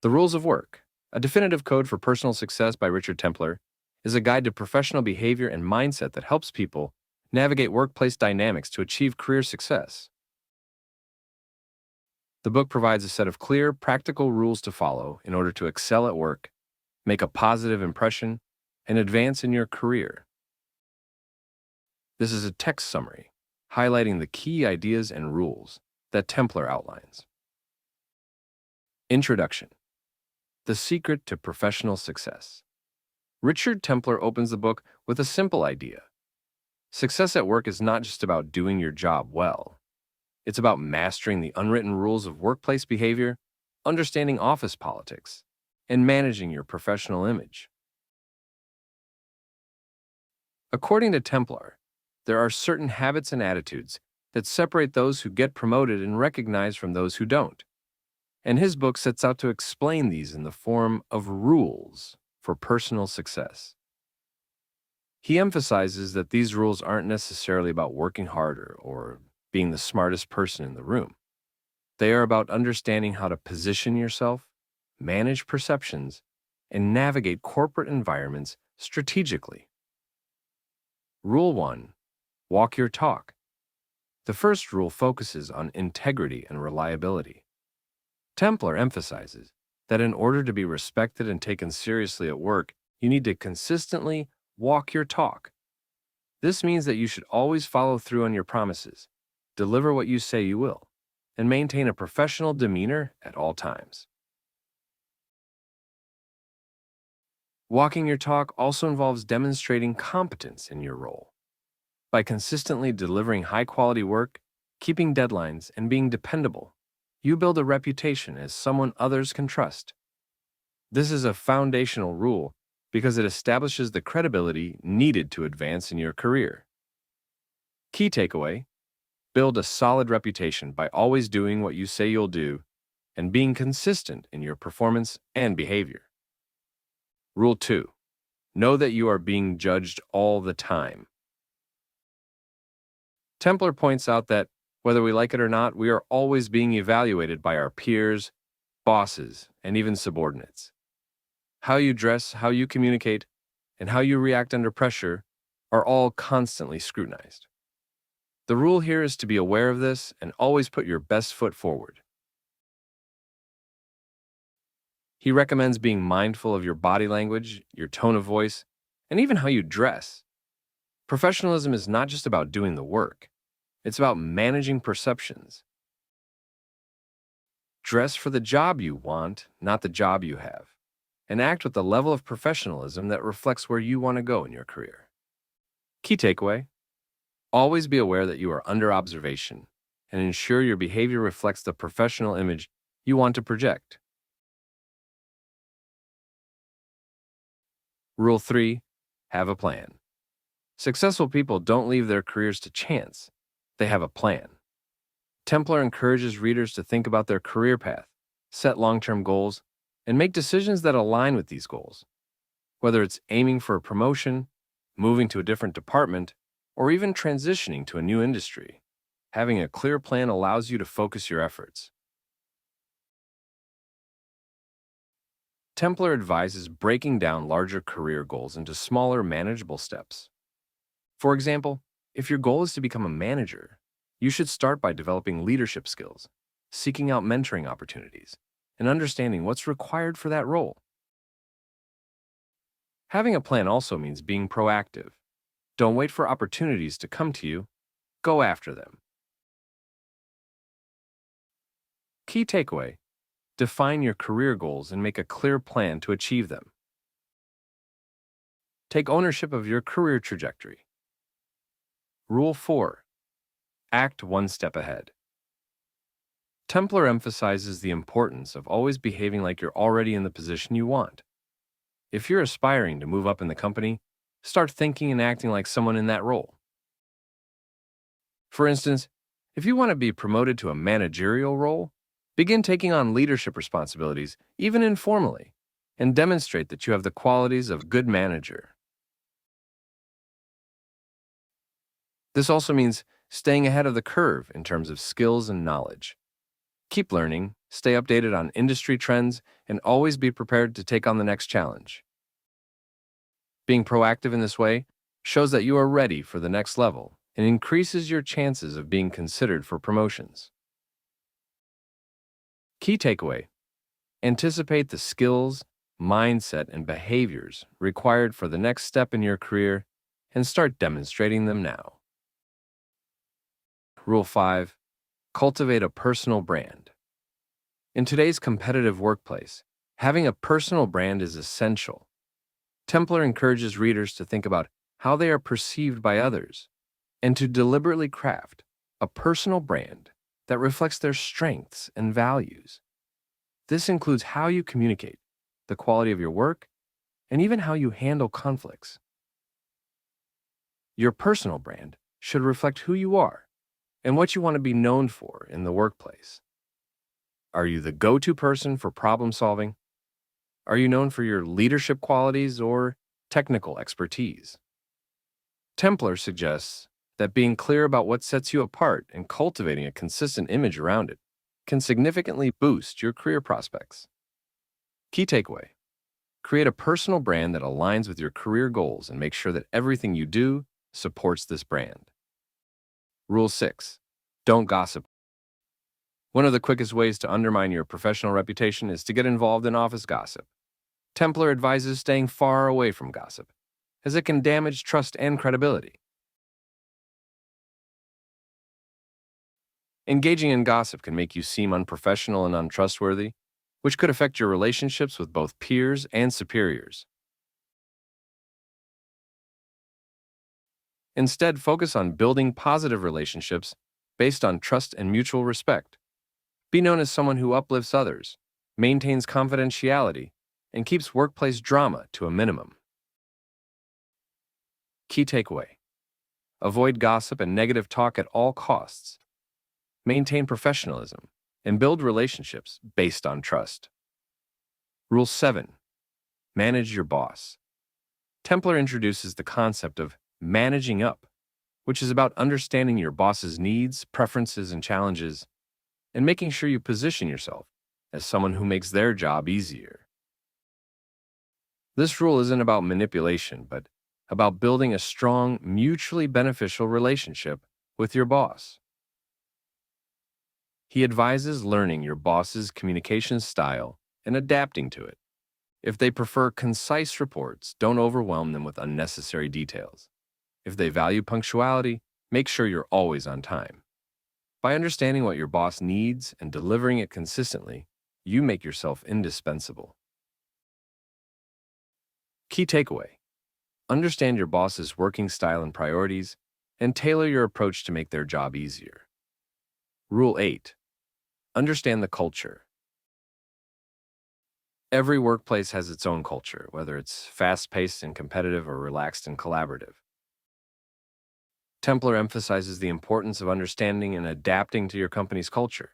The Rules of Work, A Definitive Code for Personal Success by Richard Templar, is a guide to professional behavior and mindset that helps people navigate workplace dynamics to achieve career success. The book provides a set of clear, practical rules to follow in order to excel at work, make a positive impression, and advance in your career. This is a text summary highlighting the key ideas and rules that Templar outlines. Introduction: The Secret to Professional Success. Richard Templar opens the book with a simple idea. Success at work is not just about doing your job well. It's about mastering the unwritten rules of workplace behavior, understanding office politics, and managing your professional image. According to Templar, there are certain habits and attitudes that separate those who get promoted and recognized from those who don't. And his book sets out to explain these in the form of rules for personal success. He emphasizes that these rules aren't necessarily about working harder or being the smartest person in the room. They are about understanding how to position yourself, manage perceptions, and navigate corporate environments strategically. Rule 1. Walk your talk. The first rule focuses on integrity and reliability. Templar emphasizes that in order to be respected and taken seriously at work, you need to consistently walk your talk. This means that you should always follow through on your promises, deliver what you say you will, and maintain a professional demeanor at all times. Walking your talk also involves demonstrating competence in your role. By consistently delivering high-quality work, keeping deadlines, and being dependable, you build a reputation as someone others can trust. This is a foundational rule because it establishes the credibility needed to advance in your career. Key takeaway: build a solid reputation by always doing what you say you'll do and being consistent in your performance and behavior. Rule 2. Know that you are being judged all the time. Templar points out that, whether we like it or not, we are always being evaluated by our peers, bosses, and even subordinates. How you dress, how you communicate, and how you react under pressure are all constantly scrutinized. The rule here is to be aware of this and always put your best foot forward. He recommends being mindful of your body language, your tone of voice, and even how you dress. Professionalism is not just about doing the work. It's about managing perceptions. Dress for the job you want, not the job you have, and act with the level of professionalism that reflects where you want to go in your career. Key takeaway: always be aware that you are under observation and ensure your behavior reflects the professional image you want to project. Rule 3. Have a plan. Successful people don't leave their careers to chance. They have a plan. Templar encourages readers to think about their career path, set long-term goals, and make decisions that align with these goals. Whether it's aiming for a promotion, moving to a different department, or even transitioning to a new industry, having a clear plan allows you to focus your efforts. Templar advises breaking down larger career goals into smaller, manageable steps. For example, if your goal is to become a manager, you should start by developing leadership skills, seeking out mentoring opportunities, and understanding what's required for that role. Having a plan also means being proactive. Don't wait for opportunities to come to you. Go after them. Key takeaway: define your career goals and make a clear plan to achieve them. Take ownership of your career trajectory. Rule 4. Act one step ahead. Templar emphasizes the importance of always behaving like you're already in the position you want. If you're aspiring to move up in the company, start thinking and acting like someone in that role. For instance, if you want to be promoted to a managerial role, begin taking on leadership responsibilities, even informally, and demonstrate that you have the qualities of a good manager. This also means staying ahead of the curve in terms of skills and knowledge. Keep learning, stay updated on industry trends, and always be prepared to take on the next challenge. Being proactive in this way shows that you are ready for the next level and increases your chances of being considered for promotions. Key takeaway: anticipate the skills, mindset, and behaviors required for the next step in your career and start demonstrating them now. Rule 5. Cultivate a personal brand. In today's competitive workplace, having a personal brand is essential. Templar encourages readers to think about how they are perceived by others and to deliberately craft a personal brand that reflects their strengths and values. This includes how you communicate, the quality of your work, and even how you handle conflicts. Your personal brand should reflect who you are and what you want to be known for in the workplace. Are you the go-to person for problem solving? Are you known for your leadership qualities or technical expertise? Templar suggests that being clear about what sets you apart and cultivating a consistent image around it can significantly boost your career prospects. Key takeaway: create a personal brand that aligns with your career goals and make sure that everything you do supports this brand. Rule 6. Don't gossip. One of the quickest ways to undermine your professional reputation is to get involved in office gossip. Templar advises staying far away from gossip, as it can damage trust and credibility. Engaging in gossip can make you seem unprofessional and untrustworthy, which could affect your relationships with both peers and superiors. Instead, focus on building positive relationships based on trust and mutual respect. Be known as someone who uplifts others, maintains confidentiality, and keeps workplace drama to a minimum. Key takeaway: avoid gossip and negative talk at all costs. Maintain professionalism and build relationships based on trust. Rule 7. Manage your boss. Templar introduces the concept of managing up, which is about understanding your boss's needs, preferences, and challenges, and making sure you position yourself as someone who makes their job easier. This rule isn't about manipulation, but about building a strong, mutually beneficial relationship with your boss. He advises learning your boss's communication style and adapting to it. If they prefer concise reports, don't overwhelm them with unnecessary details. If they value punctuality, make sure you're always on time. By understanding what your boss needs and delivering it consistently, you make yourself indispensable. Key takeaway: understand your boss's working style and priorities, and tailor your approach to make their job easier. Rule 8. Understand the culture. Every workplace has its own culture, whether it's fast-paced and competitive or relaxed and collaborative. Templar emphasizes the importance of understanding and adapting to your company's culture.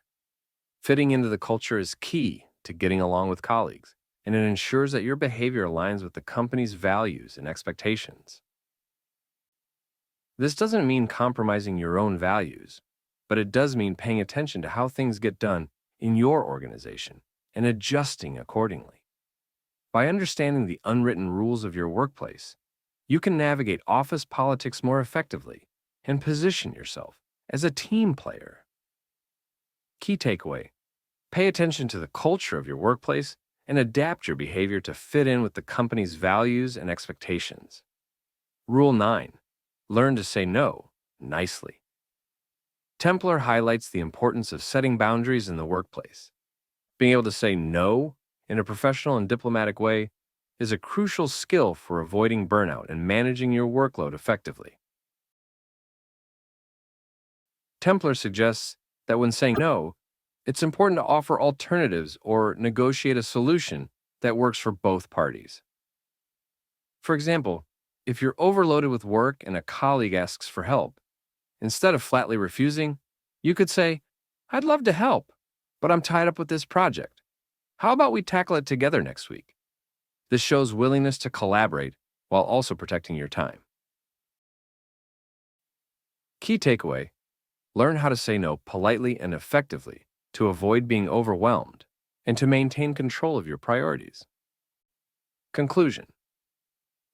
Fitting into the culture is key to getting along with colleagues, and it ensures that your behavior aligns with the company's values and expectations. This doesn't mean compromising your own values, but it does mean paying attention to how things get done in your organization and adjusting accordingly. By understanding the unwritten rules of your workplace, you can navigate office politics more effectively and position yourself as a team player. Key takeaway: pay attention to the culture of your workplace and adapt your behavior to fit in with the company's values and expectations. Rule 9. Learn to say no nicely. Templar highlights the importance of setting boundaries in the workplace. Being able to say no in a professional and diplomatic way is a crucial skill for avoiding burnout and managing your workload effectively. Templar suggests that when saying no, it's important to offer alternatives or negotiate a solution that works for both parties. For example, if you're overloaded with work and a colleague asks for help, instead of flatly refusing, you could say, "I'd love to help, but I'm tied up with this project. How about we tackle it together next week?" This shows willingness to collaborate while also protecting your time. Key takeaway: learn how to say no politely and effectively to avoid being overwhelmed, and to maintain control of your priorities. Conclusion: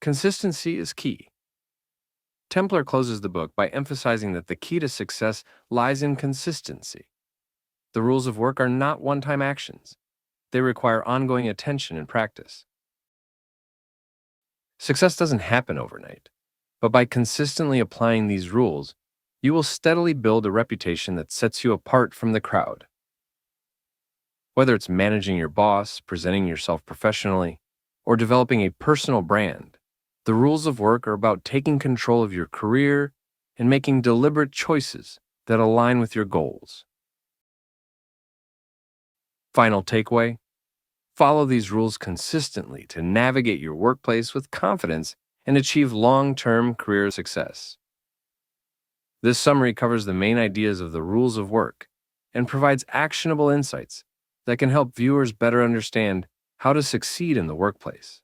consistency is key. Templar closes the book by emphasizing that the key to success lies in consistency. The rules of work are not one-time actions. They require ongoing attention and practice. Success doesn't happen overnight, but by consistently applying these rules, you will steadily build a reputation that sets you apart from the crowd. Whether it's managing your boss, presenting yourself professionally, or developing a personal brand, the rules of work are about taking control of your career and making deliberate choices that align with your goals. Final takeaway: follow these rules consistently to navigate your workplace with confidence and achieve long-term career success. This summary covers the main ideas of the rules of work and provides actionable insights that can help viewers better understand how to succeed in the workplace.